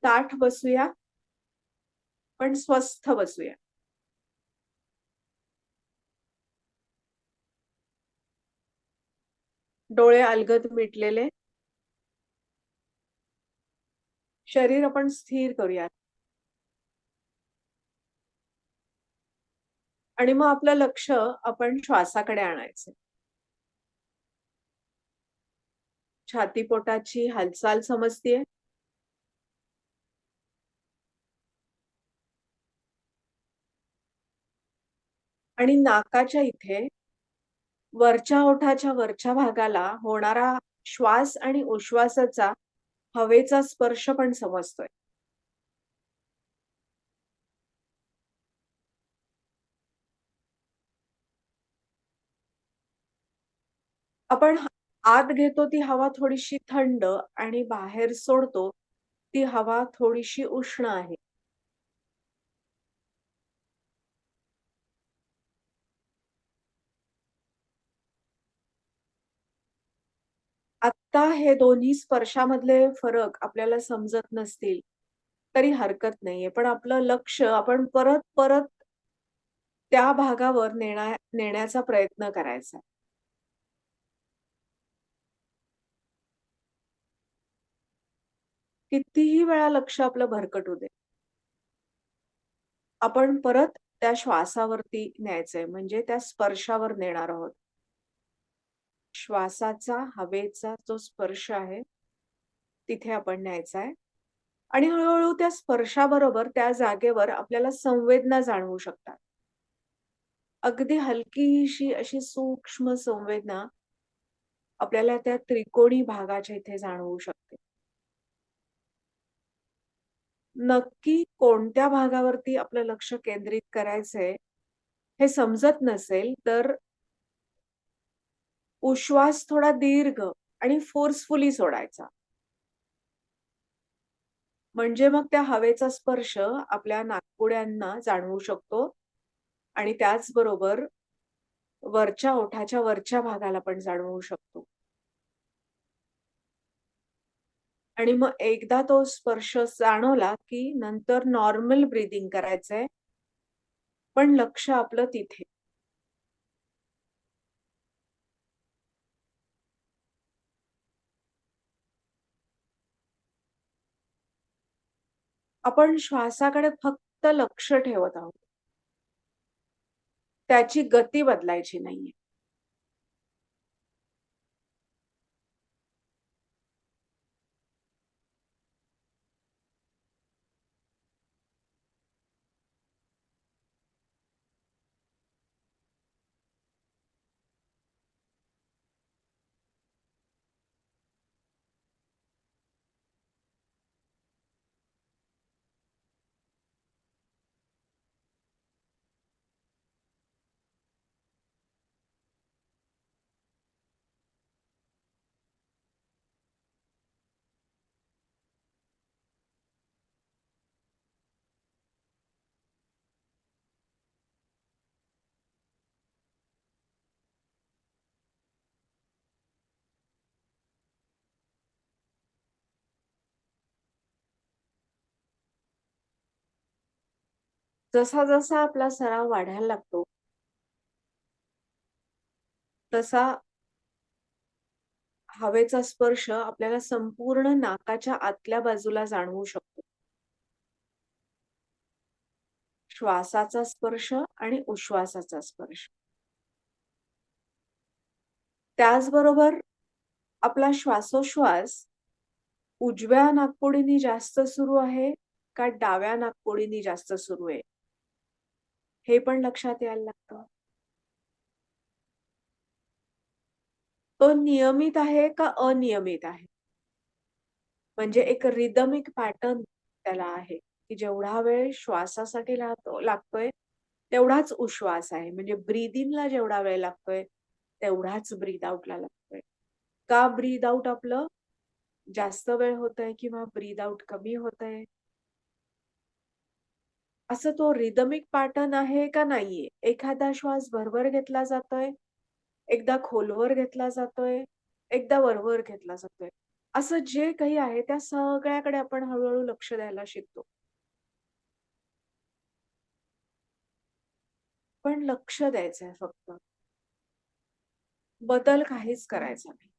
ताठ बसूया, पण स्वस्थ बसूया. डोळे अलगद मिटलेले, शरीर आपण स्थिर करूया आणि मग आपलं लक्ष आपण श्वासाकडे आणायचं. छातीपोटाची हालचाल समजतीये? आणि नाकाच्या इथे वरच्या ओठाच्या वरच्या भागाला होणारा श्वास आणि उश्वासाचा हवेचा स्पर्श पण समजतोय. आपण आत घेतो ती हवा थोडीशी थंड आणि बाहेर सोडतो ती हवा थोडीशी उष्ण आहे. आत्ता हे दोन्ही स्पर्शामधले फरक आपल्याला समजत नसतील, तरी हरकत नाहीये. पण आपलं लक्ष आपण परत-परत त्या भागावर नेण्याचा प्रयत्न करायचा. कितीही वेळा लक्ष आपलं भरकटू दे. आपण परत त्या श्वासावरती न्यायचंय म्हणजे त्या स्पर्शावर नेणार आहोत. श्वासाचा, हवेचा जो स्पर्श आहे, तिथे आपण न्यायचा आहे आणि हळू-हळू त्या स्पर्शाबरोबर त्या जागेवर आपल्याला संवेदना जाणवू शकतात. अगदी हलकीशी अशी सूक्ष्म संवेदना आपल्याला त्या त्रिकोणी भागाच्या इथे जाणवू शकते. नक्की कोणत्या भागावरती आपलं लक्ष केंद्रित करायचंय, हे समजत नसेल, तर उश्वास थोडा दीर्घ आणि फोर्सफुली सोडायचा. म्हणजे मग त्या हवेचा स्पर्श आपल्या नाकपुड्यांना जाणवू शकतो आणि त्याचबरोबर वरच्या ओठाच्या वरच्या भागाला पण जाणवू शकतो. आणि मग एकदा तो स्पर्श जाणवला, की नंतर नॉर्मल ब्रीथिंग करायचंय, पण लक्ष आपलं तिथे. आपण श्वासाकडे फक्त लक्ष ठेवत आहोत. त्याची गती बदलायची नाहीये. जसा-जसा आपला सराव वाढायला लागतो, तसा हवेचा स्पर्श आपल्याला संपूर्ण नाकाच्या आतल्या बाजूला जाणवू शकतो. श्वासाचा स्पर्श आणि उश्वासाचा स्पर्श. त्याचबरोबर आपला श्वासोश्वास उजव्या नाकपुडीनी जास्त सुरू आहे का डाव्या नाकपुडीनी जास्त सुरू आहे, हे पण लक्षात यायला लागतं. तो नियमित आहे का अनियमित आहे? म्हणजे एक रिदमिक पॅटर्न त्याला आहे, की जेवढा वेळ श्वासासाठी लागतोय, तेवढाच उश्वास आहे. म्हणजे ब्रीथ इनला जेवढा वेळ लागतोय, तेवढाच ब्रीथ आउटला लागतोय. का ब्रीथ आउट आपलं जास्त वेळ होतंय किंवा ब्रीथ आउट कमी होतंय? असं तो रिदमिक पॅटर्न आहे का नाहीये? एखादा श्वास भरभर घेतला जातोय, एकदा खोलवर घेतला जातोय, एकदा वरवर घेतला जातोय. असं जे काही आहे त्या सगळ्याकडे आपण हळू-हळू लक्ष द्यायला शिकतो. पण लक्ष द्यायचंय फक्त. बदल काहीच करायचा नाही.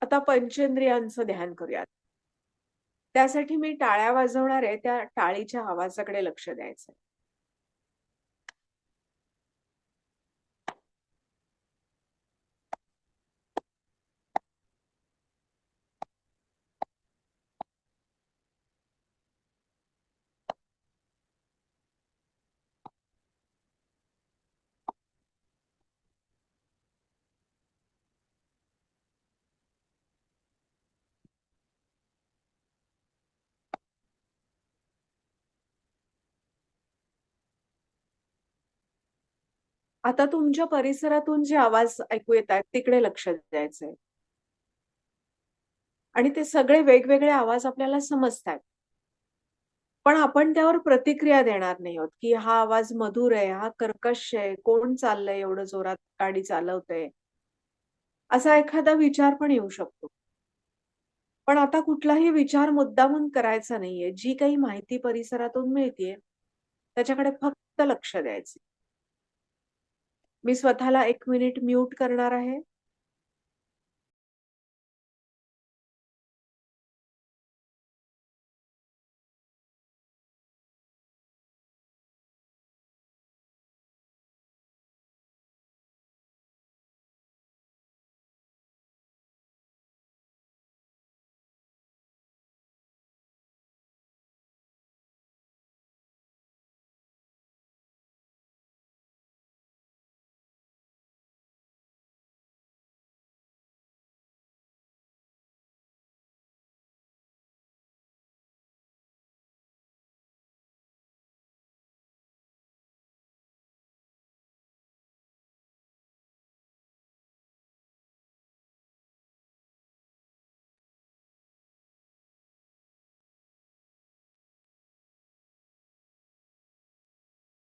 आता पंचेंद्रियांचं ध्यान करूयात. त्यासाठी मी टाळ्या वाजवणार आहे, त्या टाळीच्या आवाजाकडे लक्ष द्यायचंय. आता तुमच्या परिसरातून जे आवाज ऐकू येतायत तिकडे लक्ष द्यायचंय आणि ते सगळे वेगवेगळे आवाज आपल्याला समजतायत. पण आपण त्यावर प्रतिक्रिया देणार नाही आहोत, की हा आवाज मधुर आहे, हा कर्कश आहे, कोण चाललंय एवढं जोरात गाडी चालवतंय, असा एखादा विचार पण येऊ शकतो. पण आता कुठलाही विचार मुद्दामून करायचा नाहीये. जी काही माहिती परिसरातून मिळतीये, त्याच्याकडे फक्त लक्ष द्यायचं. मी स्वतःला 1 मिनिट म्यूट करणार आहे.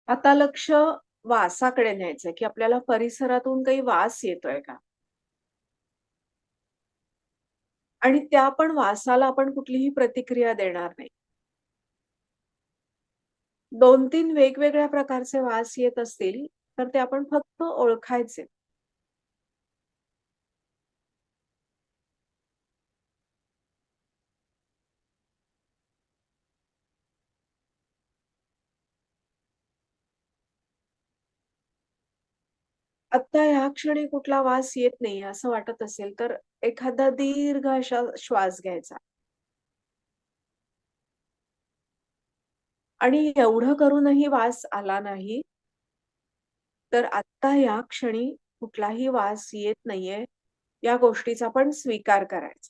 आता लक्ष वासाकडे न्यायचंय, की आपल्याला परिसरातून काही वास येतोय का? आणि त्या पण वासाला आपण कुठलीही प्रतिक्रिया देणार नाही. 2-3 वेगवेगळ्या प्रकारचे वास येत असतील, तर ते आपण फक्त ओळखायचे. आत्ता ह्या क्षणी कुठला वास येत नाहीये असं वाटत असेल, तर एखादा दीर्घ असा श्वास घ्यायचा आणि एवढं करूनही वास आला नाही, तर आत्ता ह्या क्षणी कुठलाही वास येत नाहीये, या गोष्टीचा पण स्वीकार करायचा.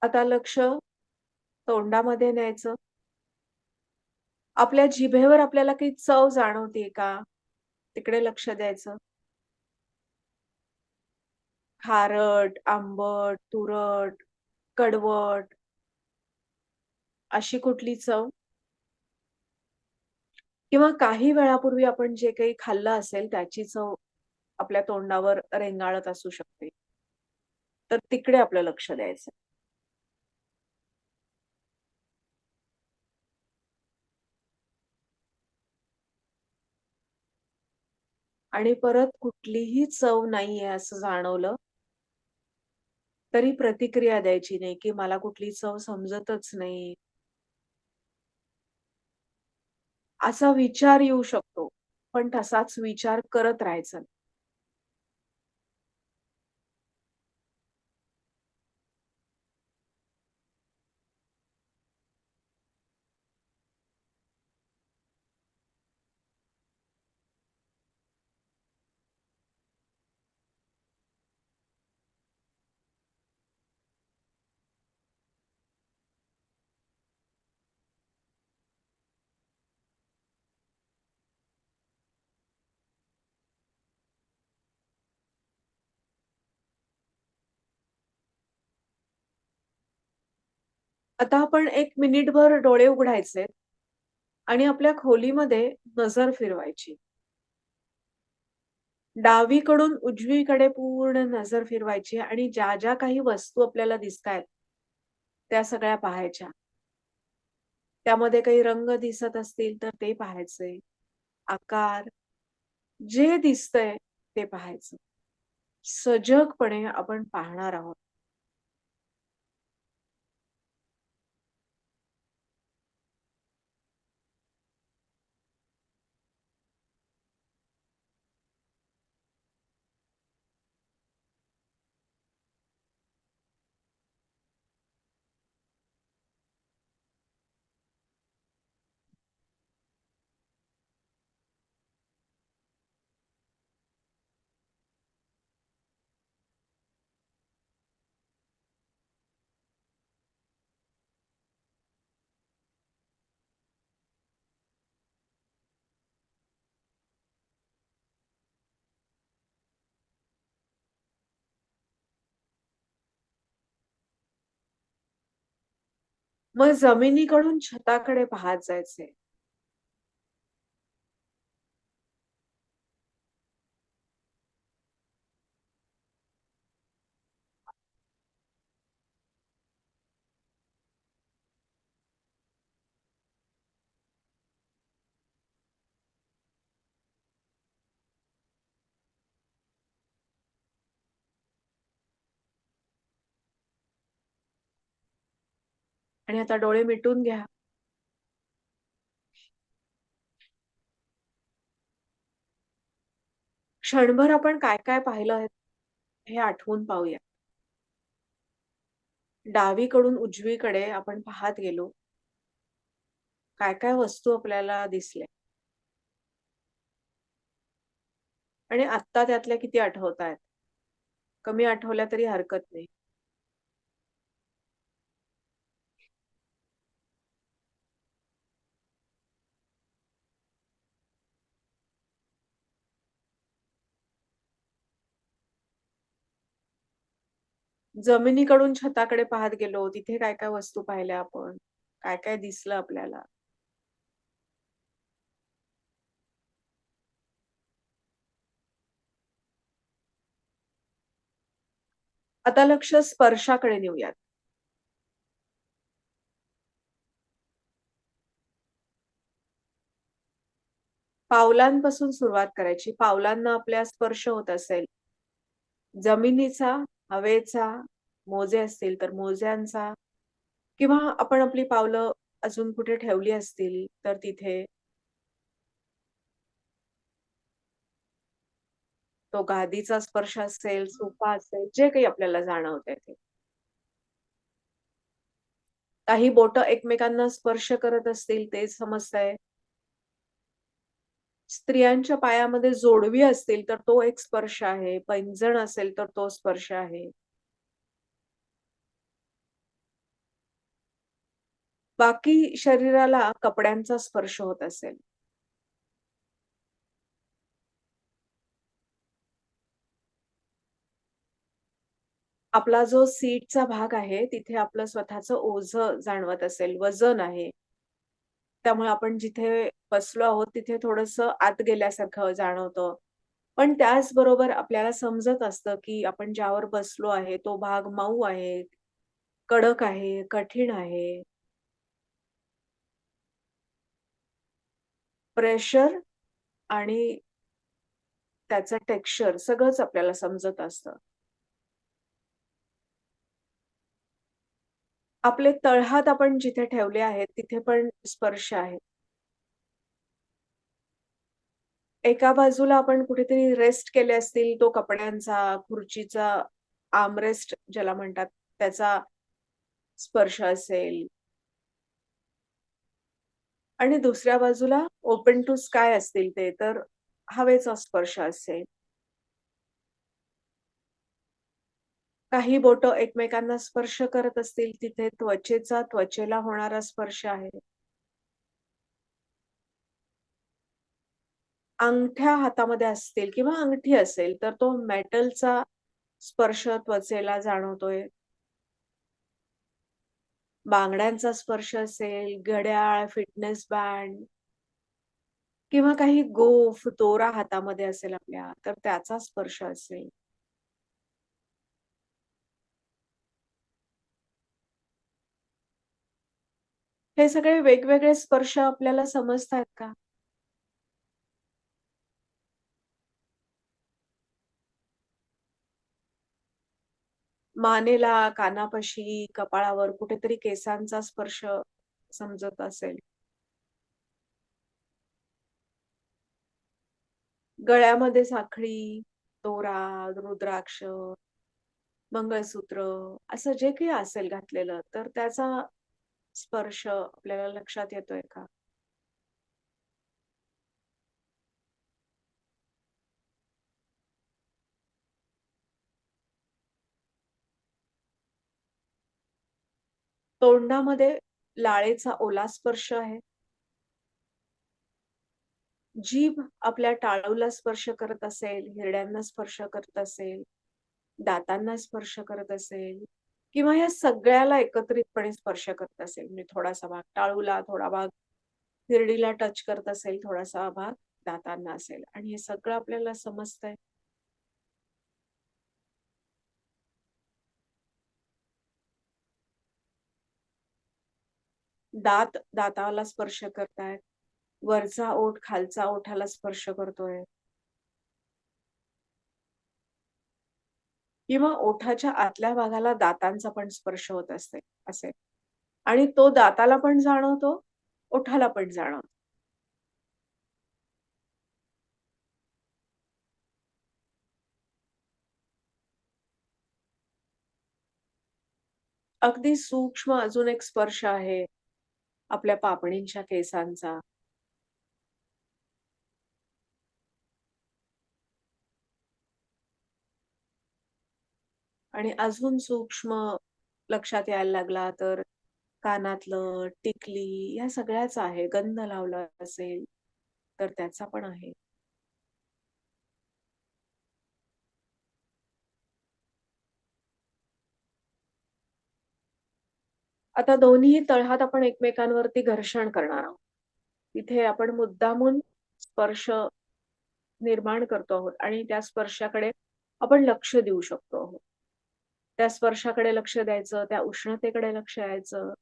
आता लक्ष तोंडामध्ये न्यायचं. आपल्या जिभेवर आपल्याला काही चव जाणवतेय का? तिकडे लक्ष द्यायचं. खारट, आंबट, तुरट, कडवट अशी कुठली चव? किंवा काही वेळापूर्वी आपण जे काही खाल्लं असेल त्याची चव आपल्या तोंडावर रेंगाळत असू शकते. तर तिकडे आपलं लक्ष द्यायचं. आणि परत कुठलीही चव नाहीये असं जाणवलं, तरी प्रतिक्रिया द्यायची नाही, की मला कुठली चव समजतच नाही. असा विचार येऊ शकतो. पण तसाच विचार करत राहायचा. आता आपण 1 मिनिटभर डोळे उघडायचे आणि आपल्या खोलीमध्ये नजर फिरवायची. डावीकडून उजवीकडे पूर्ण नजर फिरवायची आणि ज्या काही वस्तू आपल्याला दिसतायत, त्या सगळ्या पाहायच्या. त्यामध्ये काही रंग दिसत असतील तर ते पाहायचे. आकार, जे दिसतंय ते पाहायचं. सजगपणे आपण पाहणार आहोत. मग जमिनीकडून छताकडे पाहत जायचे. आणि आता डोळे मिटून घ्या. क्षणभर आपण काय-काय पाहिलं आहे, हे आठवून पाहूया. डावीकडून उजवीकडे आपण पाहत गेलो. काय-काय वस्तू आपल्याला दिसल्या आणि आत्ता त्यातल्या किती आठवतायत? कमी आठवल्या तरी हरकत नाही. जमिनीकडून छताकडे पाहत गेलो, तिथे काय-काय वस्तू पाहिल्या आपण? काय-काय दिसलं आपल्याला? आता लक्ष स्पर्शाकडे नेऊयात. पावलांपासून सुरुवात करायची. पावलांना आपल्या स्पर्श होत असेल. जमिनीचा, हवेचा, मोजे असतील तर मोज्यांचा किंवा आपण आपली पावलं अजून कुठे ठेवली असतील तर तिथे तो गादीचा स्पर्श असेल, सोफा असेल, जे काही आपल्याला जाणवतंय ते. काही बोटं एकमेकांना स्पर्श करत असतील ते समजतंय. स्त्रियांच्या पायामध्ये जोडवी असतील तर तो एक स्पर्श आहे. पैंजण असेल तर तो स्पर्श आहे. बाकी शरीराला कपड्यांचा स्पर्श होत असेल. आपला जो सीटचा भाग आहे, तिथे आपलं स्वतःचं ओझं जाणवत असेल, वजन आहे. त्यामुळे आपण जिथे बसलो आहोत, तिथे थोडंसं आत गेल्यासारखं जाणवतं. पण त्याचबरोबर आपल्याला समजत असतं, की आपण ज्यावर बसलो आहे, तो भाग मऊ आहे, कडक आहे, कठीण आहे. प्रेशर आणि त्याचं टेक्स्चर सगळंच आपल्याला समजत असतं. आपले तळहात आपण जिथे ठेवले आहेत, तिथे पण स्पर्श आहे. एका बाजूला आपण कुठेतरी रेस्ट केले असतील, तो कपड्यांचा, खुर्चीचा आर्मरेस्ट ज्याला म्हणतात, त्याचा स्पर्श असेल आणि दुसऱ्या बाजूला ओपन टू स्काय असतील ते, तर हवेचा स्पर्श असेल. काही बोटं एकमेकांना स्पर्श करत असतील, तिथे त्वचेचा त्वचेला होणारा स्पर्श आहे. अंगठ्या हातामध्ये असतील किंवा अंगठी असेल, तर तो मेटलचा स्पर्श त्वचेला जाणवतोय. बांगड्यांचा स्पर्श असेल, घड्याळ, फिटनेस बँड किंवा काही गोफ, दोरा हातामध्ये असेल आपल्या, तर त्याचा स्पर्श असेल. हे सगळे वेगवेगळे स्पर्श आपल्याला समजतायत का? मानेला, कानापाशी, कपाळावर कुठेतरी केसांचा स्पर्श समजत असेल. गळ्यामध्ये साखळी, दोरा, रुद्राक्ष, मंगळसूत्र असं जे काही असेल घातलेलं, तर त्याचा स्पर्श आपल्याला लक्षात येतोय का? तोंडामध्ये लाळेचा ओला स्पर्श आहे. जीभ आपल्या टाळूला स्पर्श करत असेल, हिरड्यांना स्पर्श करत असेल, दातांना स्पर्श करत असेल किंवा या सगळ्याला एकत्रितपणे स्पर्श करत असेल. म्हणजे थोडासा भाग टाळूला, थोडा भाग हिरडीला टच करत असेल, थोडासा भाग दातांना असेल आणि हे सगळं आपल्याला समजतंय. दात दाताला स्पर्श करतायत. वरचा ओठ खालचा ओठाला स्पर्श करतोय किंवा ओठाच्या आतल्या भागाला दातांचा पण स्पर्श होत असेल आणि तो दाताला पण जाणवतो, ओठाला पण जाणवतो. अगदी सूक्ष्म अजून एक स्पर्श आहे आपल्या पापणींच्या केसांचा आणि अजून सूक्ष्म लक्षात यायला लागला तर कानातलं, टिकली ह्या सगळ्याच आहे. गंध लावला असेल तर त्याचा पण आहे. आता दोन्ही तळहात आपण एकमेकांवरती घर्षण करणार आहोत. तिथे आपण मुद्दामून स्पर्श निर्माण करतो आहोत आणि त्या स्पर्शाकडे आपण लक्ष देऊ शकतो आहोत. त्या स्पर्शाकडे लक्ष द्यायचं, त्या उष्णतेकडे लक्ष द्यायचं.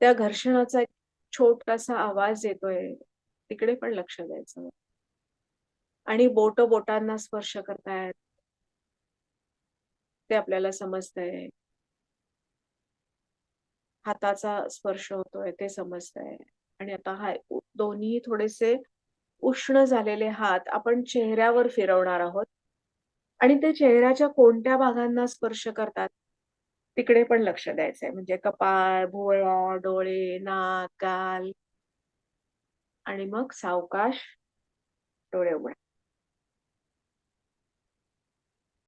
त्या घर्षणाचा एक छोटासा आवाज येतोय, तिकडे पण लक्ष द्यायचं. आणि बोटांना स्पर्श करतायत, ते आपल्याला समजतंय. हाताचा स्पर्श होतोय ते समजतंय. आणि आता हा दोन्ही थोडेसे उष्ण झालेले हात आपण चेहऱ्यावर फिरवणार आहोत आणि ते चेहऱ्याच्या कोणत्या भागांना स्पर्श करतात, तिकडे पण लक्ष द्यायचंय. म्हणजे कपाळ, भुवया, डोळे, नाक, गाल आणि मग सावकाश डोळे उघडा.